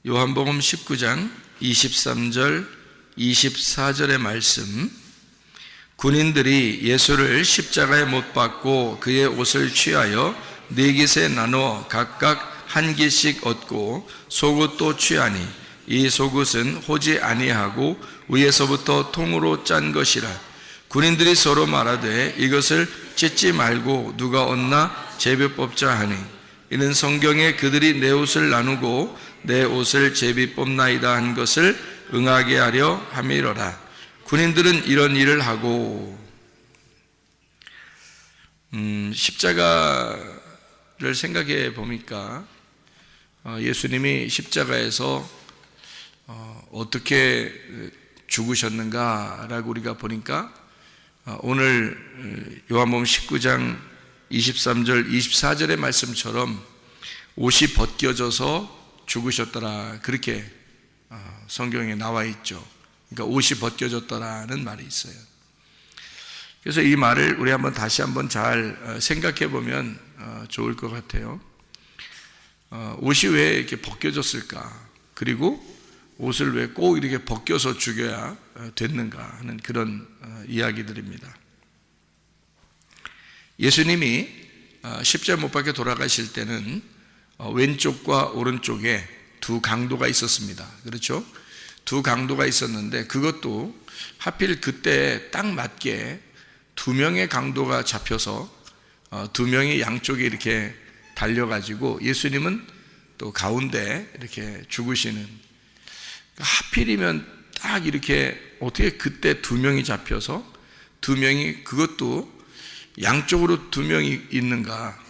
요한복음 19장 23절 24절의 말씀, 군인들이 예수를 십자가에 못 박고 그의 옷을 취하여 네 깃에 나누어 각각 한 깃씩 얻고 속옷도 취하니 이 속옷은 호지 아니하고 위에서부터 통으로 짠 것이라. 군인들이 서로 말하되 이것을 찢지 말고 누가 얻나 제비 뽑자 하니, 이는 성경에 그들이 내 옷을 나누고 내 옷을 제비 뽑나이다 한 것을 응하게 하려 함이로라. 군인들은 이런 일을 하고, 십자가를 생각해 보니까 예수님이 십자가에서 어떻게 죽으셨는가라고 우리가 보니까 오늘 요한복음 19장 23절 24절의 말씀처럼 옷이 벗겨져서 죽으셨더라, 그렇게 성경에 나와 있죠. 그러니까 옷이 벗겨졌더라는 말이 있어요. 그래서 이 말을 우리 다시 한번 잘 생각해 보면 좋을 것 같아요. 옷이 왜 이렇게 벗겨졌을까? 그리고 옷을 왜 꼭 이렇게 벗겨서 죽여야 됐는가 하는 그런 이야기들입니다. 예수님이 십자가 못 박혀 돌아가실 때는 왼쪽과 오른쪽에 두 강도가 있었습니다. 그렇죠? 두 강도가 있었는데 그것도 하필 그때 딱 맞게 두 명의 강도가 잡혀서 두 명이 양쪽에 이렇게 달려가지고 예수님은 또 가운데 이렇게 죽으시는, 하필이면 딱 이렇게 어떻게 그때 두 명이 잡혀서 두 명이, 그것도 양쪽으로 두 명이 있는가?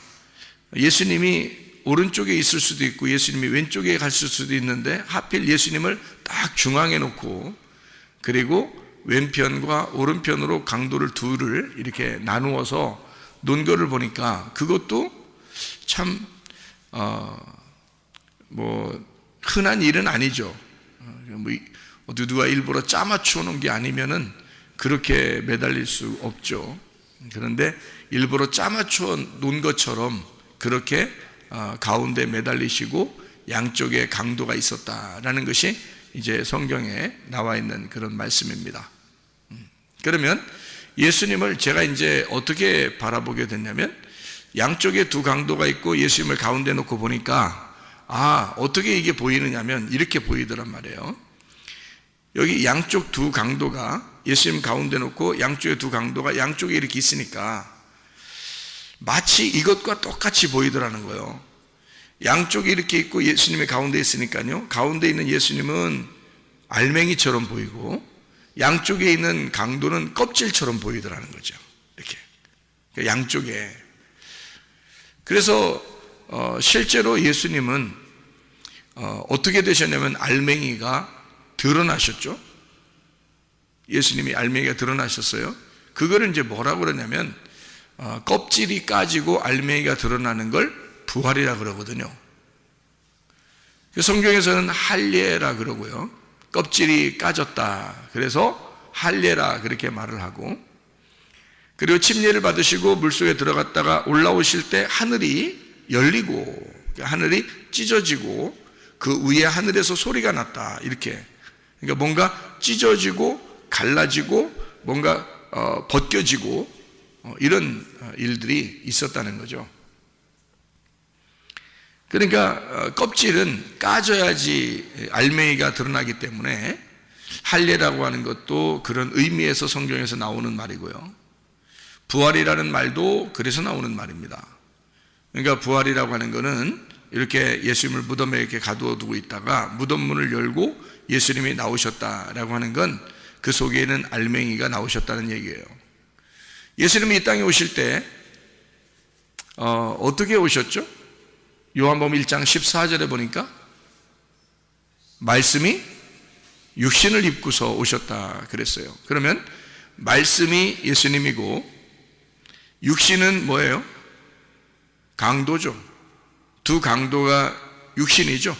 예수님이 오른쪽에 있을 수도 있고 예수님이 왼쪽에 갔을 수도 있는데 하필 예수님을 딱 중앙에 놓고, 그리고 왼편과 오른편으로 강도를 둘을 이렇게 나누어서 놓은 거를 보니까 그것도 참 흔한 일은 아니죠. 누가 일부러 짜맞춰 놓은 게 아니면은 그렇게 매달릴 수 없죠. 그런데 일부러 짜맞춰 놓은 것처럼 그렇게 가운데 매달리시고 양쪽에 강도가 있었다라는 것이 이제 성경에 나와 있는 그런 말씀입니다. 그러면 예수님을 제가 이제 어떻게 바라보게 됐냐면, 양쪽에 두 강도가 있고 예수님을 가운데 놓고 보니까 어떻게 이게 보이느냐면 이렇게 보이더란 말이에요. 여기 양쪽 두 강도가 예수님 가운데 놓고 양쪽에 두 강도가 양쪽에 이렇게 있으니까 마치 이것과 똑같이 보이더라는 거예요. 양쪽에 이렇게 있고 예수님의 가운데 있으니까요, 가운데 있는 예수님은 알맹이처럼 보이고 양쪽에 있는 강도는 껍질처럼 보이더라는 거죠. 이렇게 양쪽에. 그래서 실제로 예수님은 어떻게 되셨냐면 알맹이가 드러나셨죠. 예수님이 알맹이가 드러나셨어요. 그거를 이제 뭐라고 그러냐면 껍질이 까지고 알맹이가 드러나는 걸 부활이라 그러거든요. 성경에서는 할례라 그러고요, 껍질이 까졌다 그래서 할례라 그렇게 말을 하고, 그리고 침례를 받으시고 물속에 들어갔다가 올라오실 때 하늘이 열리고 하늘이 찢어지고 그 위에 하늘에서 소리가 났다, 이렇게. 그러니까 뭔가 찢어지고 갈라지고 뭔가 벗겨지고 이런 일들이 있었다는 거죠. 그러니까 껍질은 까져야지 알맹이가 드러나기 때문에 할례라고 하는 것도 그런 의미에서 성경에서 나오는 말이고요, 부활이라는 말도 그래서 나오는 말입니다. 그러니까 부활이라고 하는 것은 이렇게 예수님을 무덤에 이렇게 가두어두고 있다가 무덤 문을 열고 예수님이 나오셨다라고 하는 건 그 속에는 알맹이가 나오셨다는 얘기예요. 예수님이 이 땅에 오실 때 어떻게 오셨죠? 요한복음 1장 14절에 보니까 말씀이 육신을 입고서 오셨다 그랬어요. 그러면 말씀이 예수님이고 육신은 뭐예요? 강도죠. 두 강도가 육신이죠.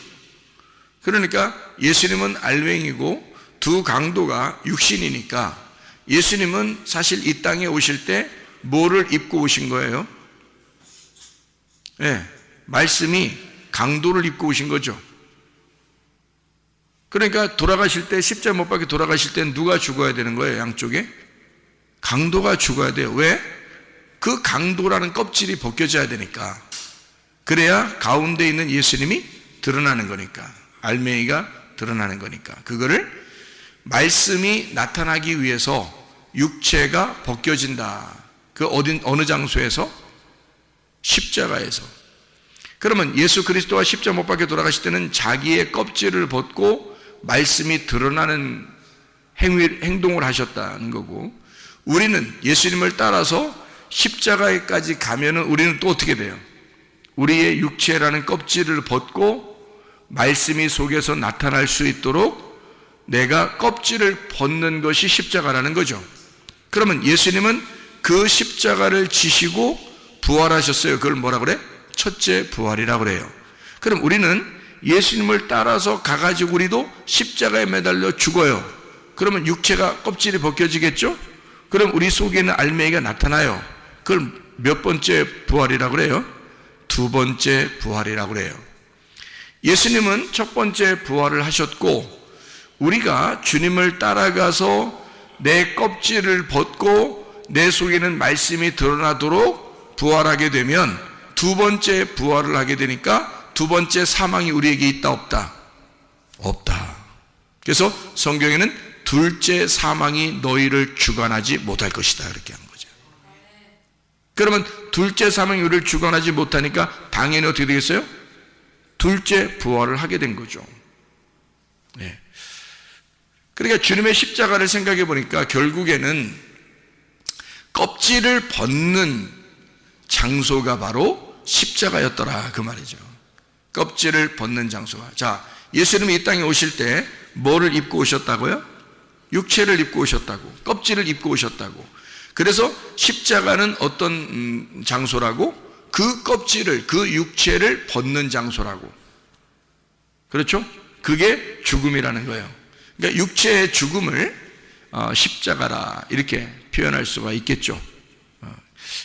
그러니까 예수님은 알맹이고 두 강도가 육신이니까 예수님은 사실 이 땅에 오실 때 뭐를 입고 오신 거예요? 말씀이 강도를 입고 오신 거죠. 그러니까 돌아가실 때, 십자가 못 박혀 돌아가실 때는 누가 죽어야 되는 거예요? 양쪽에? 강도가 죽어야 돼요. 왜? 그 강도라는 껍질이 벗겨져야 되니까. 그래야 가운데 있는 예수님이 드러나는 거니까. 알맹이가 드러나는 거니까. 그거를 말씀이 나타나기 위해서 육체가 벗겨진다. 그 어느 장소에서? 십자가에서. 그러면 예수 그리스도가 십자가 못 박혀 돌아가실 때는 자기의 껍질을 벗고 말씀이 드러나는 행동을 하셨다는 거고, 우리는 예수님을 따라서 십자가에까지 가면은 우리는 또 어떻게 돼요? 우리의 육체라는 껍질을 벗고 말씀이 속에서 나타날 수 있도록 내가 껍질을 벗는 것이 십자가라는 거죠. 그러면 예수님은 그 십자가를 지시고 부활하셨어요. 그걸 뭐라 그래? 첫째 부활이라고 그래요. 그럼 우리는 예수님을 따라서 가가지고 우리도 십자가에 매달려 죽어요. 그러면 육체가 껍질이 벗겨지겠죠? 그럼 우리 속에 있는 알맹이가 나타나요. 그걸 몇 번째 부활이라고 그래요? 두 번째 부활이라고 그래요. 예수님은 첫 번째 부활을 하셨고, 우리가 주님을 따라가서 내 껍질을 벗고 내 속에는 말씀이 드러나도록 부활하게 되면 두 번째 부활을 하게 되니까 두 번째 사망이 우리에게 있다 없다? 없다. 그래서 성경에는 둘째 사망이 너희를 주관하지 못할 것이다 이렇게 한 거죠. 그러면 둘째 사망이 우리를 주관하지 못하니까 당연히 어떻게 되겠어요? 둘째 부활을 하게 된 거죠. 네. 그러니까 주님의 십자가를 생각해 보니까 결국에는 껍질을 벗는 장소가 바로 십자가였더라 그 말이죠. 껍질을 벗는 장소가. 자, 예수님이 이 땅에 오실 때 뭐를 입고 오셨다고요? 육체를 입고 오셨다고, 껍질을 입고 오셨다고. 그래서 십자가는 어떤 장소라고? 그 껍질을, 그 육체를 벗는 장소라고. 그렇죠? 그게 죽음이라는 거예요. 그러니까 육체의 죽음을 십자가라 이렇게 표현할 수가 있겠죠.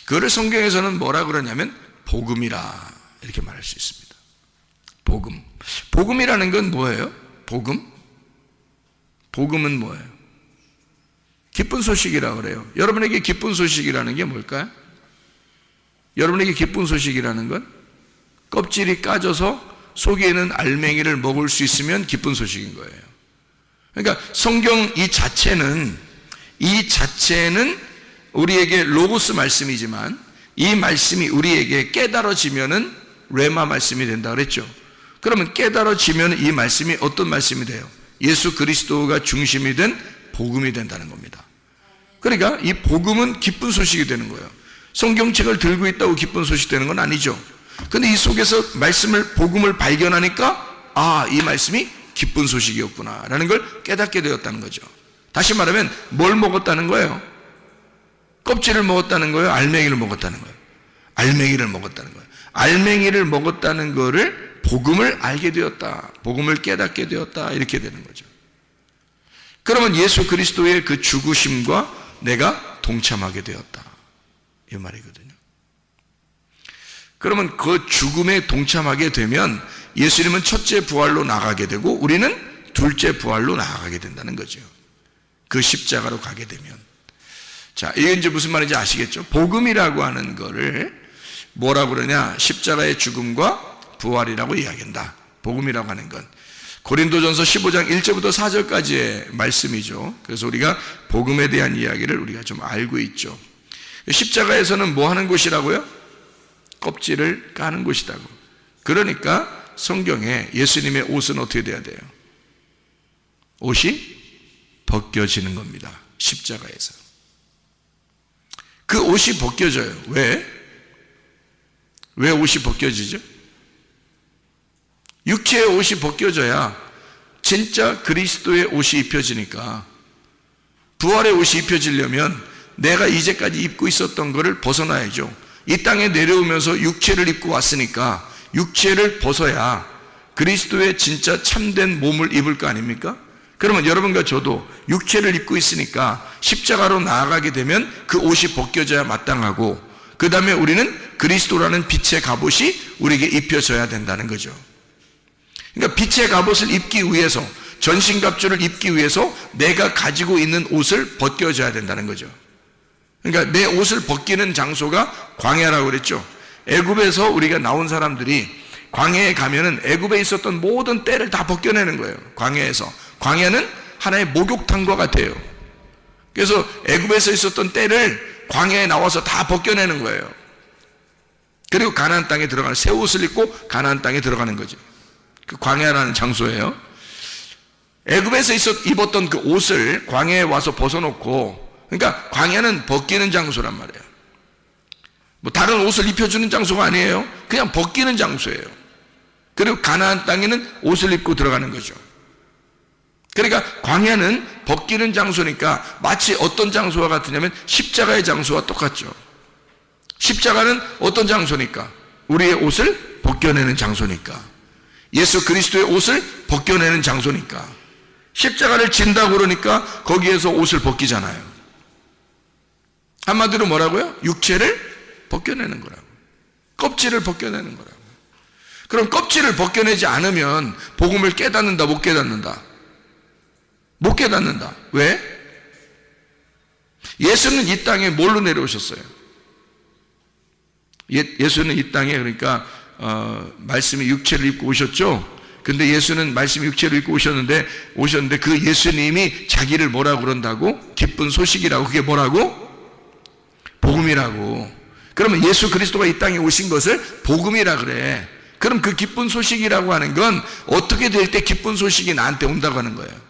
그거를 성경에서는 뭐라 그러냐면 복음이라 이렇게 말할 수 있습니다. 복음. 복음이라는 건 뭐예요? 복음? 복음은 뭐예요? 기쁜 소식이라고 그래요. 여러분에게 기쁜 소식이라는 게 뭘까요? 여러분에게 기쁜 소식이라는 건 껍질이 까져서 속에 있는 알맹이를 먹을 수 있으면 기쁜 소식인 거예요. 그러니까 성경 이 자체는 우리에게 로고스 말씀이지만 이 말씀이 우리에게 깨달아지면은 레마 말씀이 된다 그랬죠. 그러면 깨달아지면 이 말씀이 어떤 말씀이 돼요? 예수 그리스도가 중심이 된 복음이 된다는 겁니다. 그러니까 이 복음은 기쁜 소식이 되는 거예요. 성경책을 들고 있다고 기쁜 소식 되는 건 아니죠. 근데 이 속에서 복음을 발견하니까 이 말씀이 기쁜 소식이었구나 라는 걸 깨닫게 되었다는 거죠. 다시 말하면 뭘 먹었다는 거예요? 껍질을 먹었다는 거예요? 알맹이를 먹었다는 거예요? 알맹이를 먹었다는 거예요. 알맹이를 먹었다는 거를 복음을 알게 되었다, 복음을 깨닫게 되었다 이렇게 되는 거죠. 그러면 예수 그리스도의 그 죽으심과 내가 동참하게 되었다 이 말이거든요. 그러면 그 죽음에 동참하게 되면 예수님은 첫째 부활로 나가게 되고 우리는 둘째 부활로 나가게 된다는 거죠. 그 십자가로 가게 되면. 자, 이게 이제 무슨 말인지 아시겠죠? 복음이라고 하는 거를 뭐라고 그러냐? 십자가의 죽음과 부활이라고 이야기한다. 복음이라고 하는 건 고린도전서 15장 1절부터 4절까지의 말씀이죠. 그래서 우리가 복음에 대한 이야기를 우리가 좀 알고 있죠. 십자가에서는 뭐 하는 곳이라고요? 껍질을 까는 곳이라고. 그러니까 성경에 예수님의 옷은 어떻게 돼야 돼요? 옷이 벗겨지는 겁니다. 십자가에서. 그 옷이 벗겨져요. 왜? 왜 옷이 벗겨지죠? 육체의 옷이 벗겨져야 진짜 그리스도의 옷이 입혀지니까, 부활의 옷이 입혀지려면 내가 이제까지 입고 있었던 것을 벗어나야죠. 이 땅에 내려오면서 육체를 입고 왔으니까 육체를 벗어야 그리스도의 진짜 참된 몸을 입을 거 아닙니까? 그러면 여러분과 저도 육체를 입고 있으니까 십자가로 나아가게 되면 그 옷이 벗겨져야 마땅하고, 그 다음에 우리는 그리스도라는 빛의 갑옷이 우리에게 입혀져야 된다는 거죠. 그러니까 빛의 갑옷을 입기 위해서 전신갑주를 입기 위해서 내가 가지고 있는 옷을 벗겨줘야 된다는 거죠. 그러니까 내 옷을 벗기는 장소가 광야라고 그랬죠. 애굽에서 우리가 나온 사람들이 광야에 가면은 애굽에 있었던 모든 때를 다 벗겨내는 거예요. 광야에서. 광야는 하나의 목욕탕과 같아요. 그래서 애굽에서 있었던 때를 광야에 나와서 다 벗겨내는 거예요. 그리고 가나안 땅에 들어가는, 새 옷을 입고 가나안 땅에 들어가는 거죠. 그 광야라는 장소예요. 애굽에서 입었던 그 옷을 광야에 와서 벗어놓고, 그러니까 광야는 벗기는 장소란 말이에요. 뭐 다른 옷을 입혀주는 장소가 아니에요. 그냥 벗기는 장소예요. 그리고 가나안 땅에는 옷을 입고 들어가는 거죠. 그러니까 광야는 벗기는 장소니까 마치 어떤 장소와 같으냐면 십자가의 장소와 똑같죠. 십자가는 어떤 장소니까? 우리의 옷을 벗겨내는 장소니까. 예수 그리스도의 옷을 벗겨내는 장소니까. 십자가를 진다고 그러니까 거기에서 옷을 벗기잖아요. 한마디로 뭐라고요? 육체를 벗겨내는 거라고. 껍질을 벗겨내는 거라고. 그럼 껍질을 벗겨내지 않으면 복음을 깨닫는다, 못 깨닫는다? 못 깨닫는다. 왜? 예수는 이 땅에 뭘로 내려오셨어요? 예수는 이 땅에 그러니까 말씀이 육체를 입고 오셨죠. 근데 예수는 말씀이 육체를 입고 오셨는데 그 예수님이 자기를 뭐라고 그런다고? 기쁜 소식이라고. 그게 뭐라고? 복음이라고. 그러면 예수 그리스도가 이 땅에 오신 것을 복음이라 그래. 그럼 그 기쁜 소식이라고 하는 건 어떻게 될 때 기쁜 소식이 나한테 온다고 하는 거예요?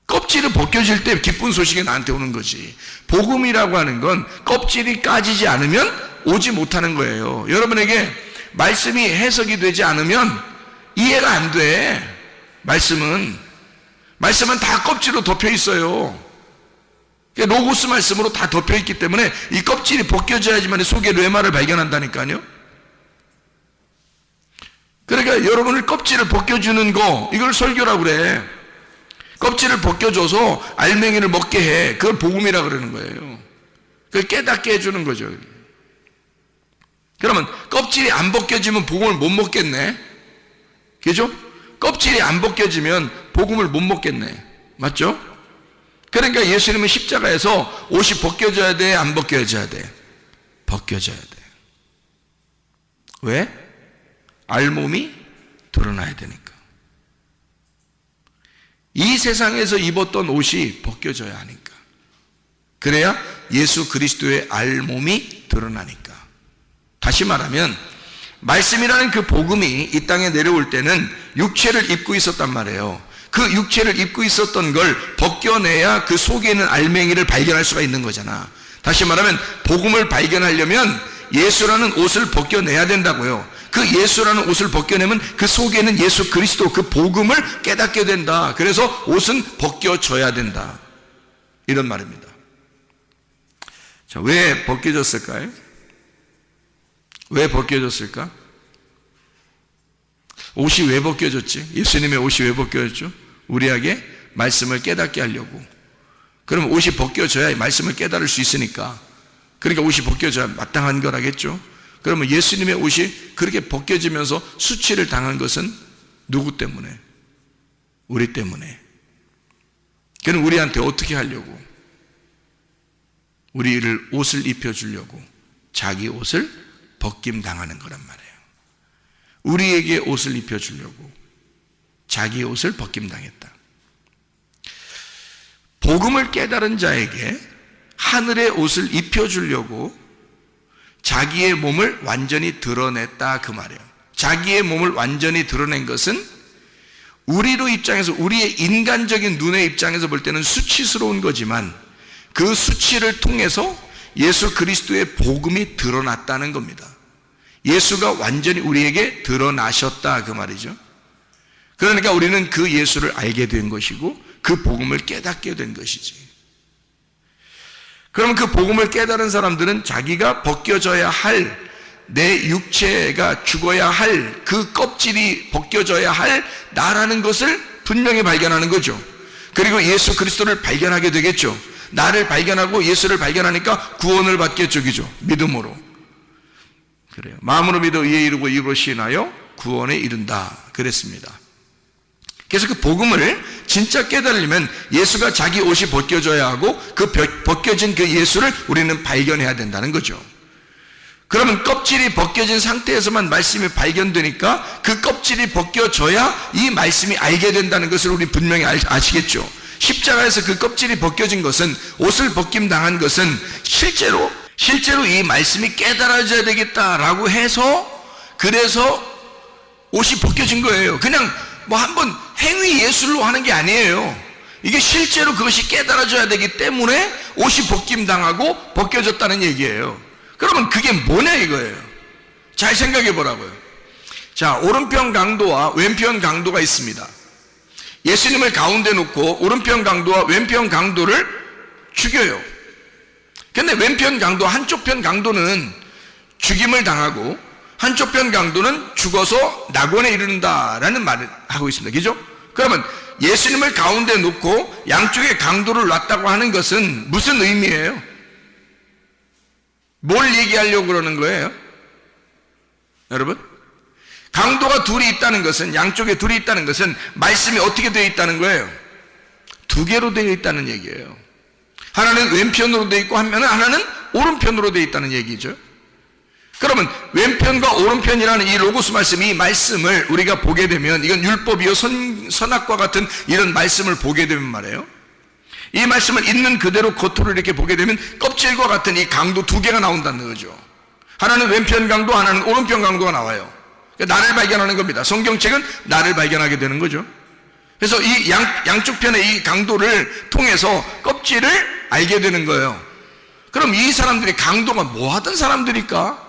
껍질을 벗겨질 때 기쁜 소식이 나한테 오는 거지. 복음이라고 하는 건 껍질이 까지지 않으면 오지 못하는 거예요. 여러분에게 말씀이 해석이 되지 않으면 이해가 안 돼. 말씀은 다 껍질로 덮여 있어요. 로고스 말씀으로 다 덮여 있기 때문에 이 껍질이 벗겨져야지만 속에 뇌마를 발견한다니까요. 그러니까 여러분을 껍질을 벗겨주는 거, 이걸 설교라고 그래. 껍질을 벗겨줘서 알맹이를 먹게 해. 그걸 복음이라 그러는 거예요. 그걸 깨닫게 해주는 거죠. 그러면 껍질이 안 벗겨지면 복음을 못 먹겠네. 그죠? 껍질이 안 벗겨지면 복음을 못 먹겠네. 맞죠? 그러니까 예수님은 십자가에서 옷이 벗겨져야 돼, 안 벗겨져야 돼? 벗겨져야 돼. 왜? 알몸이 드러나야 되니까. 이 세상에서 입었던 옷이 벗겨져야 하니까. 그래야 예수 그리스도의 알몸이 드러나니까. 다시 말하면 말씀이라는 그 복음이 이 땅에 내려올 때는 육체를 입고 있었단 말이에요. 그 육체를 입고 있었던 걸 벗겨내야 그 속에 있는 알맹이를 발견할 수가 있는 거잖아. 다시 말하면 복음을 발견하려면 예수라는 옷을 벗겨내야 된다고요. 그 예수라는 옷을 벗겨내면 그 속에는 예수 그리스도 그 복음을 깨닫게 된다. 그래서 옷은 벗겨져야 된다. 이런 말입니다. 자, 왜 벗겨졌을까요? 왜 벗겨졌을까? 옷이 왜 벗겨졌지? 예수님의 옷이 왜 벗겨졌죠? 우리에게 말씀을 깨닫게 하려고. 그러면 옷이 벗겨져야 말씀을 깨달을 수 있으니까. 그러니까 옷이 벗겨져야 마땅한 거라겠죠? 그러면 예수님의 옷이 그렇게 벗겨지면서 수치를 당한 것은 누구 때문에? 우리 때문에. 그는 우리한테 어떻게 하려고? 우리를 옷을 입혀주려고 자기 옷을 벗김당하는 거란 말이에요. 우리에게 옷을 입혀주려고 자기 옷을 벗김당했다. 복음을 깨달은 자에게 하늘의 옷을 입혀주려고 자기의 몸을 완전히 드러냈다, 그 말이에요. 자기의 몸을 완전히 드러낸 것은 우리로 입장에서, 우리의 인간적인 눈의 입장에서 볼 때는 수치스러운 거지만 그 수치를 통해서 예수 그리스도의 복음이 드러났다는 겁니다. 예수가 완전히 우리에게 드러나셨다, 그 말이죠. 그러니까 우리는 그 예수를 알게 된 것이고 그 복음을 깨닫게 된 것이지. 그러면 그 복음을 깨달은 사람들은 자기가 벗겨져야 할, 내 육체가 죽어야 할, 그 껍질이 벗겨져야 할 나라는 것을 분명히 발견하는 거죠. 그리고 예수 그리스도를 발견하게 되겠죠. 나를 발견하고 예수를 발견하니까 구원을 받겠죠. 그죠? 믿음으로. 그래요. 마음으로 믿어 의에 이르고 입으로 시인하여 구원에 이른다. 그랬습니다. 그래서 그 복음을 진짜 깨달으려면 예수가 자기 옷이 벗겨져야 하고 그 벗겨진 그 예수를 우리는 발견해야 된다는 거죠. 그러면 껍질이 벗겨진 상태에서만 말씀이 발견되니까 그 껍질이 벗겨져야 이 말씀이 알게 된다는 것을 우리 분명히 아시겠죠. 십자가에서 그 껍질이 벗겨진 것은, 옷을 벗김 당한 것은 실제로 이 말씀이 깨달아져야 되겠다라고 해서, 그래서 옷이 벗겨진 거예요. 그냥 뭐 한번 행위 예술로 하는 게 아니에요. 이게 실제로 그것이 깨달아져야 되기 때문에 옷이 벗김 당하고 벗겨졌다는 얘기예요. 그러면 그게 뭐냐 이거예요. 잘 생각해 보라고요. 자, 오른편 강도와 왼편 강도가 있습니다. 예수님을 가운데 놓고 오른편 강도와 왼편 강도를 죽여요. 근데 왼편 강도, 한쪽 편 강도는 죽임을 당하고 한쪽 편 강도는 죽어서 낙원에 이른다라는 말을 하고 있습니다. 그죠? 그러면 예수님을 가운데 놓고 양쪽에 강도를 놨다고 하는 것은 무슨 의미예요? 뭘 얘기하려고 그러는 거예요? 여러분? 강도가 둘이 있다는 것은, 양쪽에 둘이 있다는 것은 말씀이 어떻게 되어 있다는 거예요? 두 개로 되어 있다는 얘기예요. 하나는 왼편으로 되어 있고 하나는 오른편으로 되어 있다는 얘기죠. 그러면 왼편과 오른편이라는 이 로고스 말씀, 이 말씀을 우리가 보게 되면, 이건 율법이요 선악과 같은 이런 말씀을 보게 되면 말이에요, 이 말씀을 있는 그대로 겉으로 이렇게 보게 되면 껍질과 같은 이 강도 두 개가 나온다는 거죠. 하나는 왼편 강도, 하나는 오른편 강도가 나와요. 나를 발견하는 겁니다. 성경책은 나를 발견하게 되는 거죠. 그래서 이 양쪽 편의 이 강도를 통해서 껍질을 알게 되는 거예요. 그럼 이 사람들이 강도가 뭐 하던 사람들일까?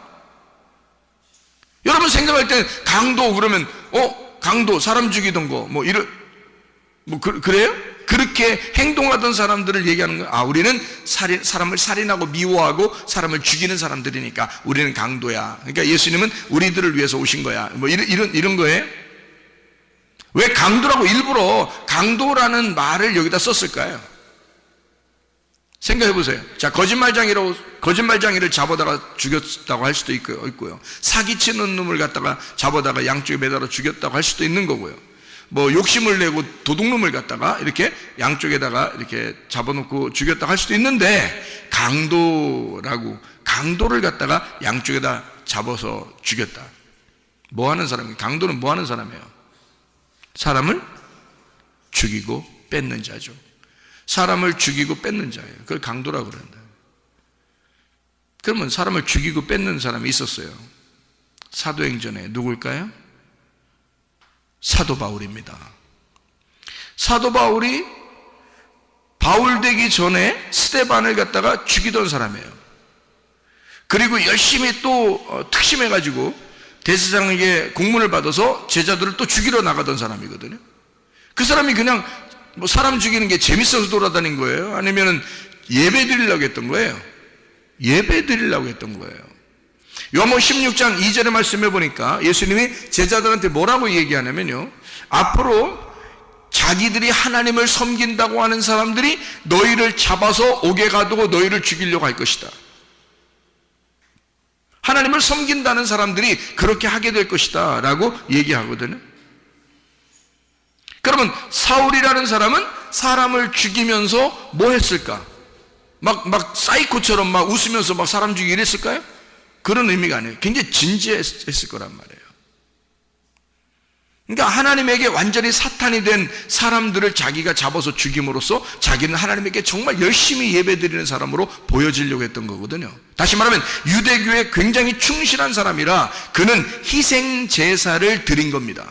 여러분 생각할 때 강도 그러면 강도 사람 죽이던 거 그래요? 그렇게 행동하던 사람들을 얘기하는 거예요. 우리는 사람을 살인하고 미워하고 사람을 죽이는 사람들이니까 우리는 강도야. 그러니까 예수님은 우리들을 위해서 오신 거야. 이런 거예요? 왜 강도라고 일부러 강도라는 말을 여기다 썼을까요? 생각해 보세요. 자, 거짓말쟁이를 잡아다가 죽였다고 할 수도 있고요. 사기치는 놈을 갖다가 잡아다가 양쪽에 매달아 죽였다고 할 수도 있는 거고요. 욕심을 내고 도둑놈을 갖다가 이렇게 양쪽에다가 이렇게 잡아놓고 죽였다고 할 수도 있는데, 강도를 갖다가 양쪽에다 잡아서 죽였다. 뭐 하는 사람이에요? 강도는 뭐 하는 사람이에요? 사람을 죽이고 뺏는 자죠. 사람을 죽이고 뺏는 자예요. 그걸 강도라고 그런다. 그러면 사람을 죽이고 뺏는 사람이 있었어요. 사도행전에 누굴까요? 사도 바울입니다. 사도 바울이 바울 되기 전에 스데반을 갖다가 죽이던 사람이에요. 그리고 열심히 또 특심해가지고 대제사장에게 공문을 받아서 제자들을 또 죽이러 나가던 사람이거든요. 그 사람이 그냥 사람 죽이는 게 재밌어서 돌아다닌 거예요? 아니면은 예배 드리려고 했던 거예요? 예배 드리려고 했던 거예요. 요한복음 16장 2절의 말씀해 보니까 예수님이 제자들한테 뭐라고 얘기하냐면요, 앞으로 자기들이 하나님을 섬긴다고 하는 사람들이 너희를 잡아서 옥에 가두고 너희를 죽이려고 할 것이다. 하나님을 섬긴다는 사람들이 그렇게 하게 될 것이다 라고 얘기하거든요. 그러면 사울이라는 사람은 사람을 죽이면서 뭐 했을까? 막 사이코처럼 막 웃으면서 막 사람 죽이기 이랬을까요? 그런 의미가 아니에요. 굉장히 진지했을 거란 말이에요. 그러니까 하나님에게 완전히 사탄이 된 사람들을 자기가 잡아서 죽임으로써 자기는 하나님에게 정말 열심히 예배드리는 사람으로 보여지려고 했던 거거든요. 다시 말하면 유대교에 굉장히 충실한 사람이라 그는 희생제사를 드린 겁니다.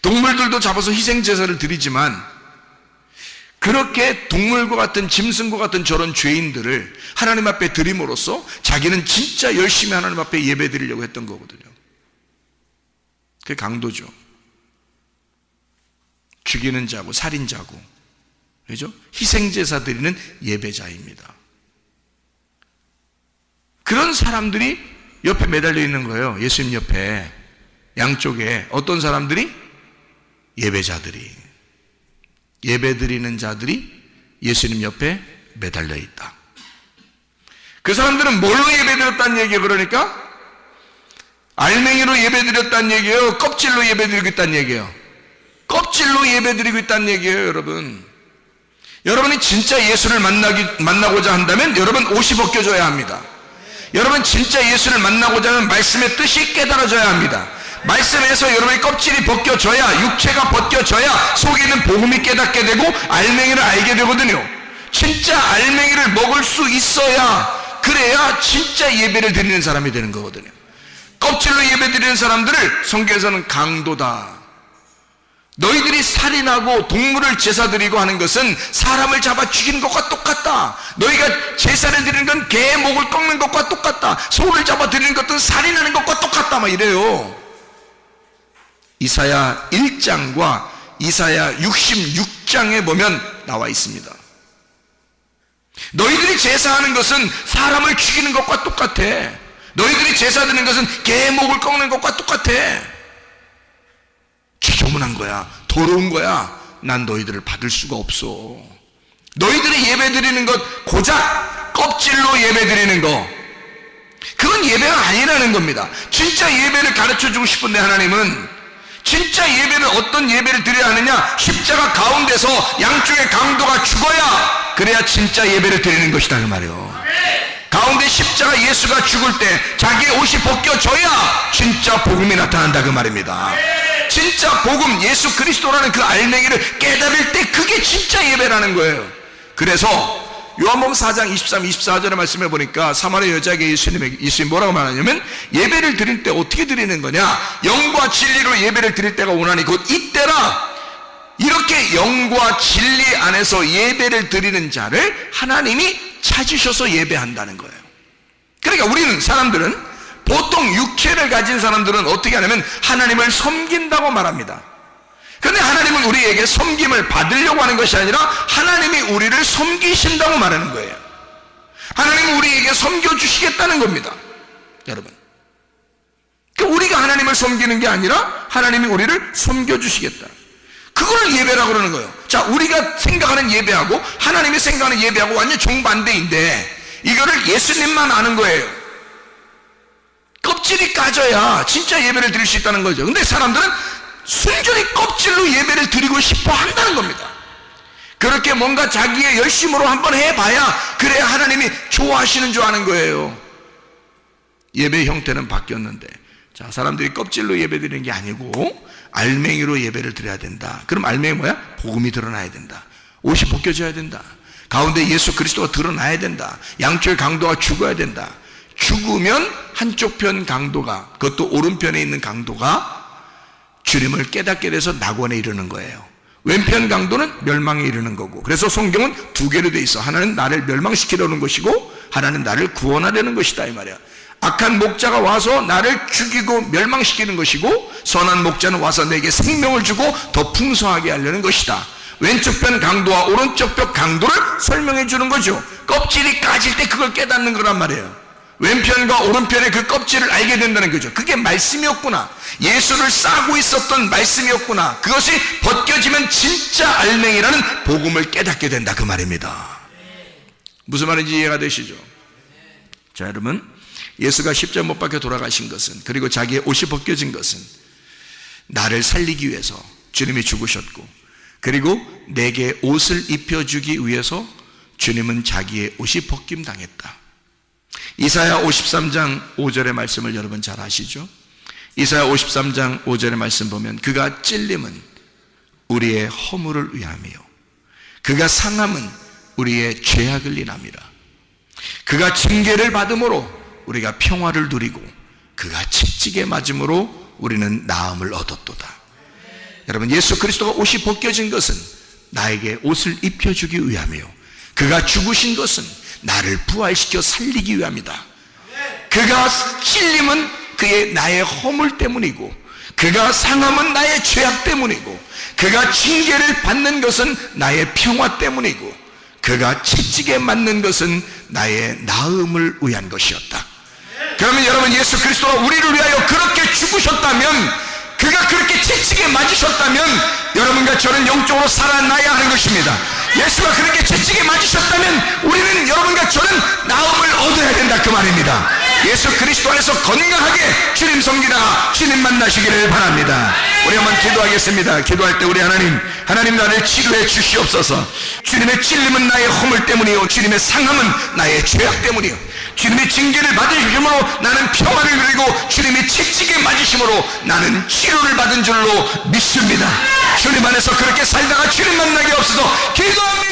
동물들도 잡아서 희생제사를 드리지만 그렇게 동물과 같은, 짐승과 같은 저런 죄인들을 하나님 앞에 드림으로써 자기는 진짜 열심히 하나님 앞에 예배 드리려고 했던 거거든요. 그게 강도죠. 죽이는 자고 살인자고, 그죠? 희생제사 드리는 예배자입니다. 그런 사람들이 옆에 매달려 있는 거예요. 예수님 옆에 양쪽에 어떤 사람들이? 예배자들이, 예배 드리는 자들이 예수님 옆에 매달려 있다. 그 사람들은 뭘로 예배 드렸다는 얘기예요? 그러니까 알맹이로 예배 드렸다는 얘기예요? 껍질로 예배 드리겠다는 얘기예요? 껍질로 예배드리고 있다는 얘기예요, 여러분. 여러분이 진짜 예수를 만나고자 한다면 여러분 옷이 벗겨져야 합니다. 여러분 진짜 예수를 만나고자 하면 말씀의 뜻이 깨달아져야 합니다. 말씀에서 여러분의 껍질이 벗겨져야, 육체가 벗겨져야 속에 있는 복음이 깨닫게 되고 알맹이를 알게 되거든요. 진짜 알맹이를 먹을 수 있어야, 그래야 진짜 예배를 드리는 사람이 되는 거거든요. 껍질로 예배 드리는 사람들을 성경에서는 강도다. 너희들이 살인하고 동물을 제사 드리고 하는 것은 사람을 잡아 죽이는 것과 똑같다. 너희가 제사를 드리는 건 개 목을 꺾는 것과 똑같다. 소를 잡아 드리는 것은 살인하는 것과 똑같다. 막 이래요. 이사야 1장과 이사야 66장에 보면 나와 있습니다. 너희들이 제사하는 것은 사람을 죽이는 것과 똑같아. 너희들이 제사 드리는 것은 개 목을 꺾는 것과 똑같아. 지저분한 거야, 더러운 거야. 난 너희들을 받을 수가 없어. 너희들이 예배 드리는 것, 고작 껍질로 예배 드리는 거, 그건 예배가 아니라는 겁니다. 진짜 예배를 가르쳐주고 싶은데 하나님은 진짜 예배는 어떤 예배를 드려야 하느냐? 십자가 가운데서 양쪽의 강도가 죽어야, 그래야 진짜 예배를 드리는 것이다 그 말이에요. 가운데 십자가 예수가 죽을 때 자기의 옷이 벗겨져야 진짜 복음이 나타난다 그 말입니다. 진짜 복음, 예수 그리스도라는 그 알맹이를 깨달을 때 그게 진짜 예배라는 거예요. 그래서 요한복음 4장 23, 24절의 말씀해 보니까 사마리아 여자에게 예수님이 뭐라고 말하냐면, 예배를 드릴 때 어떻게 드리는 거냐? 영과 진리로 예배를 드릴 때가 오나니 곧 이때라. 이렇게 영과 진리 안에서 예배를 드리는 자를 하나님이 찾으셔서 예배한다는 거예요. 그러니까 우리는 사람들은, 보통 육체를 가진 사람들은 어떻게 하냐면 하나님을 섬긴다고 말합니다. 그런데 하나님은 우리에게 섬김을 받으려고 하는 것이 아니라 하나님이 우리를 섬기신다고 말하는 거예요. 하나님은 우리에게 섬겨주시겠다는 겁니다, 여러분. 그러니까 우리가 하나님을 섬기는 게 아니라 하나님이 우리를 섬겨주시겠다. 그걸 예배라고 그러는 거예요. 자, 우리가 생각하는 예배하고 하나님이 생각하는 예배하고 완전 정반대인데, 이거를 예수님만 아는 거예요. 껍질이 까져야 진짜 예배를 드릴 수 있다는 거죠. 근데 사람들은 순전히 껍질로 예배를 드리고 싶어 한다는 겁니다. 그렇게 뭔가 자기의 열심으로 한번 해봐야 그래야 하나님이 좋아하시는 줄 아는 거예요. 예배 형태는 바뀌었는데, 자, 사람들이 껍질로 예배 드리는 게 아니고 알맹이로 예배를 드려야 된다. 그럼 알맹이 뭐야? 복음이 드러나야 된다. 옷이 벗겨져야 된다. 가운데 예수 그리스도가 드러나야 된다. 양쪽의 강도가 죽어야 된다. 죽으면 한쪽 편 강도가, 그것도 오른편에 있는 강도가 주님을 깨닫게 돼서 낙원에 이르는 거예요. 왼편 강도는 멸망에 이르는 거고. 그래서 성경은 두 개로 돼 있어. 하나는 나를 멸망시키려는 것이고 하나는 나를 구원하려는 것이다 이 말이야. 악한 목자가 와서 나를 죽이고 멸망시키는 것이고, 선한 목자는 와서 내게 생명을 주고 더 풍성하게 하려는 것이다. 왼쪽 편 강도와 오른쪽 편 강도를 설명해 주는 거죠. 껍질이 까질 때 그걸 깨닫는 거란 말이에요. 왼편과 오른편의 그 껍질을 알게 된다는 거죠. 그게 말씀이었구나. 예수를 싸고 있었던 말씀이었구나. 그것이 벗겨지면 진짜 알맹이라는 복음을 깨닫게 된다 그 말입니다. 무슨 말인지 이해가 되시죠? 자, 여러분, 예수가 십자가 못 박혀 돌아가신 것은, 그리고 자기의 옷이 벗겨진 것은 나를 살리기 위해서 주님이 죽으셨고, 그리고 내게 옷을 입혀주기 위해서 주님은 자기의 옷이 벗김당했다. 이사야 53장 5절의 말씀을 여러분 잘 아시죠? 이사야 53장 5절의 말씀 보면, 그가 찔림은 우리의 허물을 위함이요 그가 상함은 우리의 죄악을 인함이라. 그가 징계를 받음으로 우리가 평화를 누리고 그가 채찍에 맞음으로 우리는 나음을 얻었도다. 여러분, 예수 그리스도가 옷이 벗겨진 것은 나에게 옷을 입혀주기 위함이요 그가 죽으신 것은 나를 부활시켜 살리기 위함이다. 그가 찔림은 나의 허물 때문이고, 그가 상함은 나의 죄악 때문이고, 그가 징계를 받는 것은 나의 평화 때문이고, 그가 채찍에 맞는 것은 나의 나음을 위한 것이었다. 그러면 여러분, 예수 그리스도가 우리를 위하여 그렇게 죽으셨다면, 그가 그렇게 채찍에 맞으셨다면 여러분과 저는 영적으로 살아나야 하는 것입니다. 예수가 그렇게 채찍에 맞으셨다면 우리는, 여러분과 저는 나음을 얻어야 된다 그 말입니다. 예수 그리스도 안에서 건강하게 주님 섬기다가 주님 만나시기를 바랍니다. 우리 한번 기도하겠습니다. 기도할 때 우리 하나님 나를 치료해 주시옵소서. 주님의 찔림은 나의 허물 때문이요, 주님의 상함은 나의 죄악 때문이요, 주님의 징계를 받으심으로 나는 평안을 누리고 주님의 채찍에 맞으심으로 나는 치료를 받은 줄로 믿습니다. 주님 안에서 그렇게 살다가 주님 만나게 없어서 기도합니다.